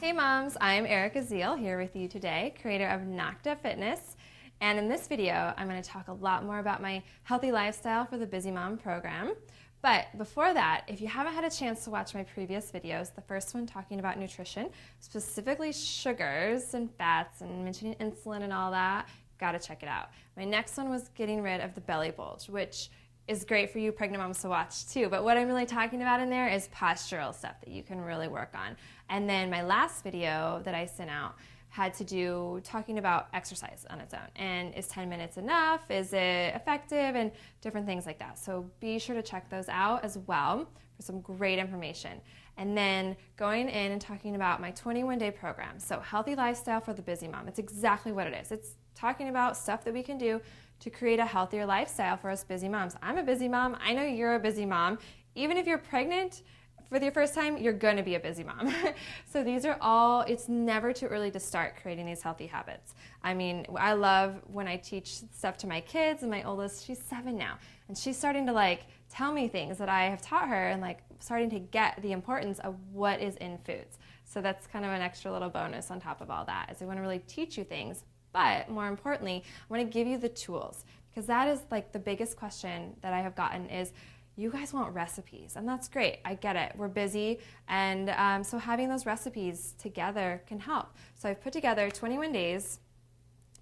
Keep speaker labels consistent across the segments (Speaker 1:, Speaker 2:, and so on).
Speaker 1: Hey moms, I'm Erica Zeal here with you today, creator of Nocta Fitness. And in this video, I'm going to talk a lot more about my healthy lifestyle for the Busy Mom program. But before that, if you haven't had a chance to watch my previous videos, the first one talking about nutrition, specifically sugars and fats and mentioning insulin and all that, gotta check it out. My next one was getting rid of the belly bulge, which is great for you pregnant moms to watch too. But what I'm really talking about in there is postural stuff that you can really work on. And then my last video that I sent out had to do talking about exercise on its own. And is 10 minutes enough? Is it effective? And different things like that. So be sure to check those out as well for some great information. And then going in and talking about my 21-day program. So healthy lifestyle for the busy mom. It's exactly what it is. It's talking about stuff that we can do to create a healthier lifestyle for us busy moms. I'm a busy mom. I know you're a busy mom. Even if you're pregnant for your first time, you're going to be a busy mom. So these are all, it's never too early to start creating these healthy habits. I mean, I love when I teach stuff to my kids, and my oldest, she's 7 now, and she's starting to tell me things that I have taught her, and starting to get the importance of what is in foods. So that's kind of an extra little bonus on top of all that, is I want to really teach you things. But more importantly, I want to give you the tools, because that is the biggest question that I have gotten is, you guys want recipes, and that's great. I get it. We're busy, and so having those recipes together can help. So I've put together 21 days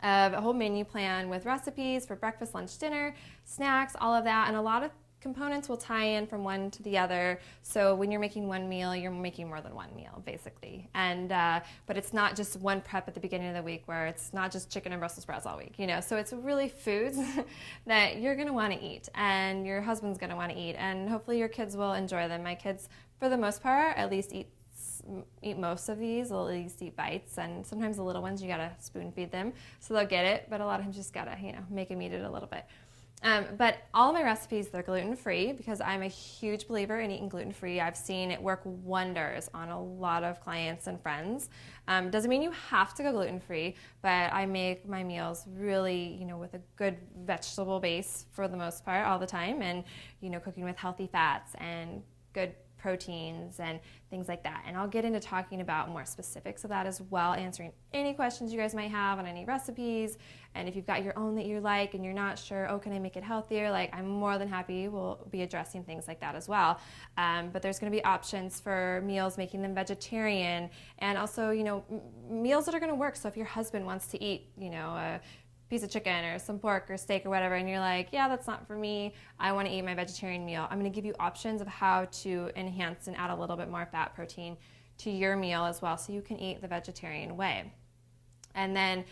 Speaker 1: of a whole menu plan with recipes for breakfast, lunch, dinner, snacks, all of that, and a lot of components will tie in from one to the other. So when you're making one meal, you're making more than one meal, basically. And but it's not just one prep at the beginning of the week where it's not just chicken and Brussels sprouts all week, So it's really foods that you're going to want to eat, and your husband's going to want to eat, and hopefully your kids will enjoy them. My kids, for the most part, at least eat most of these. They'll at least eat bites, and sometimes the little ones you gotta spoon feed them, so they'll get it. But a lot of times you just gotta, make them eat it a little bit. But all of my recipes, they're gluten-free, because I'm a huge believer in eating gluten-free. I've seen it work wonders on a lot of clients and friends. Doesn't mean you have to go gluten-free, but I make my meals really, with a good vegetable base for the most part all the time, and, cooking with healthy fats and good proteins and things like that. And I'll get into talking about more specifics of that as well, answering any questions you guys might have on any recipes. And if you've got your own that you like and you're not sure, can I make it healthier? I'm more than happy. We'll be addressing things like that as well. But there's going to be options for meals, making them vegetarian, and also, meals that are going to work. So if your husband wants to eat, a piece of chicken or some pork or steak or whatever, and you're like, yeah, that's not for me, I want to eat my vegetarian meal, I'm going to give you options of how to enhance and add a little bit more fat protein to your meal as well, so you can eat the vegetarian way. And then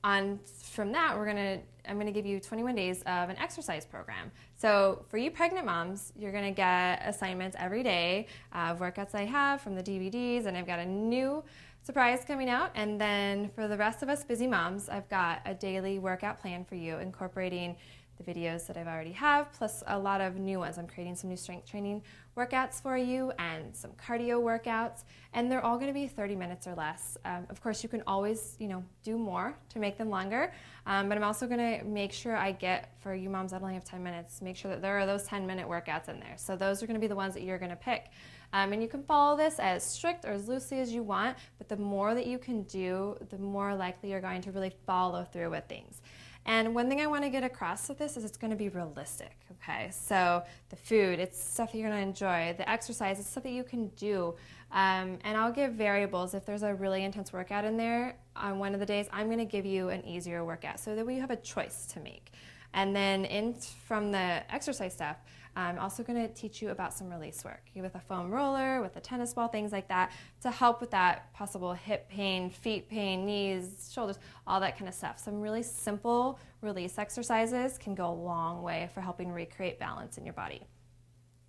Speaker 1: from that, I'm going to give you 21 days of an exercise program. So for you pregnant moms, you're going to get assignments every day of workouts I have from the DVDs, and I've got a new surprise coming out. And then for the rest of us busy moms, I've got a daily workout plan for you, incorporating the videos that I've already have, plus a lot of new ones. I'm creating some new strength training workouts for you and some cardio workouts, and they're all going to be 30 minutes or less. Of course, you can always, do more to make them longer, but I'm also going to make sure I get, for you moms that only have 10 minutes, make sure that there are those 10-minute workouts in there. So those are going to be the ones that you're going to pick. And you can follow this as strict or as loosely as you want, but the more that you can do, the more likely you're going to really follow through with things. And one thing I want to get across with this is it's going to be realistic, okay? So the food, it's stuff that you're going to enjoy. The exercise, it's stuff that you can do. And I'll give variables. If there's a really intense workout in there on one of the days, I'm going to give you an easier workout so that we have a choice to make. And then from the exercise stuff, I'm also going to teach you about some release work with a foam roller, with a tennis ball, things like that, to help with that possible hip pain, feet pain, knees, shoulders, all that kind of stuff. Some really simple release exercises can go a long way for helping recreate balance in your body.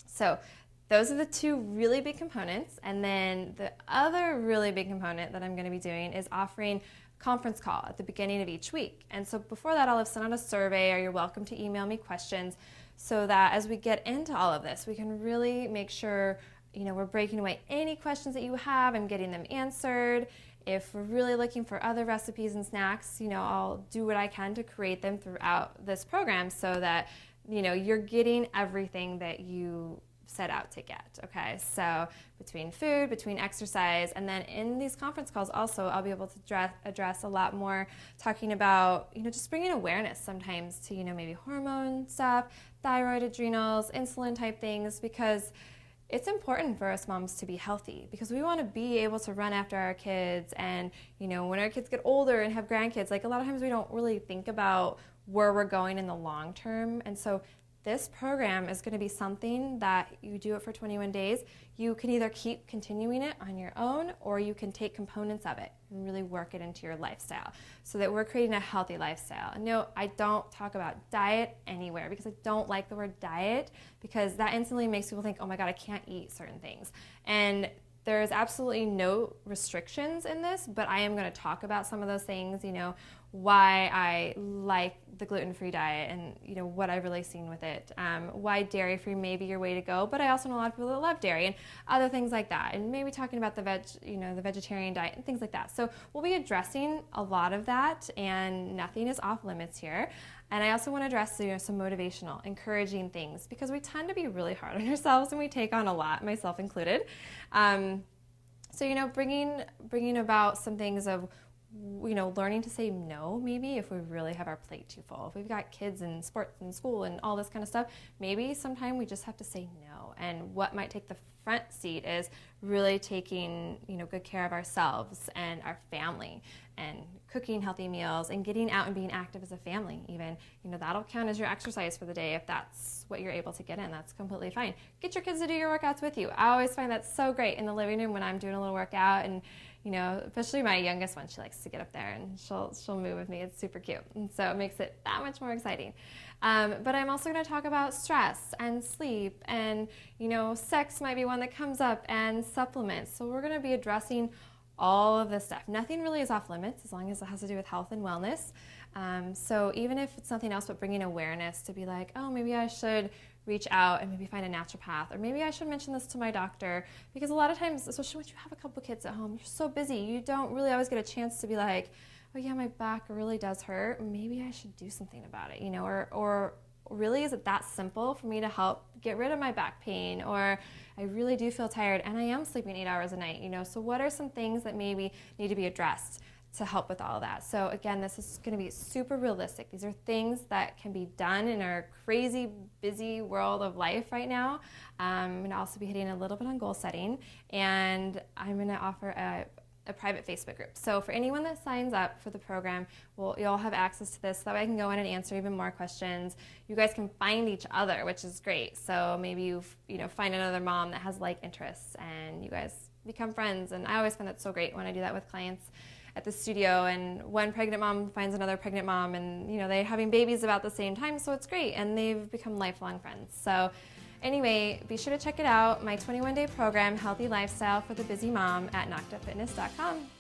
Speaker 1: So those are the two really big components. And then the other really big component that I'm going to be doing is offering conference call at the beginning of each week. And so before that, I'll have sent out a survey, or you're welcome to email me questions, so that as we get into all of this, we can really make sure, we're breaking away any questions that you have and getting them answered. If we're really looking for other recipes and snacks, I'll do what I can to create them throughout this program, so that, you're getting everything that you set out to get, okay? So between food, between exercise, and then in these conference calls also, I'll be able to address a lot more, talking about, just bringing awareness sometimes to, maybe hormone stuff, thyroid, adrenals, insulin type things, because it's important for us moms to be healthy, because we want to be able to run after our kids. And, when our kids get older and have grandkids, like a lot of times we don't really think about where we're going in the long term. And so this program is going to be something that you do it for 21 days. You can either keep continuing it on your own, or you can take components of it and really work it into your lifestyle, so that we're creating a healthy lifestyle. And no, I don't talk about diet anywhere, because I don't like the word diet, because that instantly makes people think, oh my God, I can't eat certain things. And there's absolutely no restrictions in this, but I am going to talk about some of those things, why I like the gluten-free diet, and what I've really seen with it, why dairy-free may be your way to go, but I also know a lot of people that love dairy and other things like that, and maybe talking about the the vegetarian diet and things like that. So we'll be addressing a lot of that, and nothing is off limits here. And I also want to address some motivational, encouraging things, because we tend to be really hard on ourselves and we take on a lot, myself included. So bringing about some things of learning to say no, maybe if we really have our plate too full. If we've got kids and sports and school and all this kind of stuff, maybe sometime we just have to say no. And what might take the front seat is really taking, good care of ourselves and our family, and cooking healthy meals and getting out and being active as a family even. That'll count as your exercise for the day. If that's what you're able to get in, that's completely fine. Get your kids to do your workouts with you. I always find that so great in the living room when I'm doing a little workout, and especially my youngest one, she likes to get up there and she'll move with me. It's super cute. And so it makes it that much more exciting. But I'm also going to talk about stress and sleep, and, sex might be one that comes up, and supplements. So we're going to be addressing all of this stuff. Nothing really is off limits as long as it has to do with health and wellness. So even if it's nothing else but bringing awareness to be like, oh, maybe I should reach out and maybe find a naturopath, or maybe I should mention this to my doctor, because a lot of times, especially when you have a couple kids at home, you're so busy, you don't really always get a chance to be like, oh yeah, my back really does hurt, maybe I should do something about it, or really, is it that simple for me to help get rid of my back pain, or I really do feel tired and I am sleeping 8 hours a night, so what are some things that maybe need to be addressed to help with all of that? So again, this is going to be super realistic. These are things that can be done in our crazy busy world of life right now. I'm going to also be hitting a little bit on goal setting, and I'm going to offer a private Facebook group. So for anyone that signs up for the program, you'll have access to this, so that way I can go in and answer even more questions. You guys can find each other, which is great. So maybe you find another mom that has like interests, and you guys become friends. And I always find that so great when I do that with clients at the studio, and one pregnant mom finds another pregnant mom, and they're having babies about the same time, so it's great, and they've become lifelong friends. So anyway, be sure to check it out, my 21-day program, Healthy Lifestyle for the Busy Mom, at NoctaFitness.com.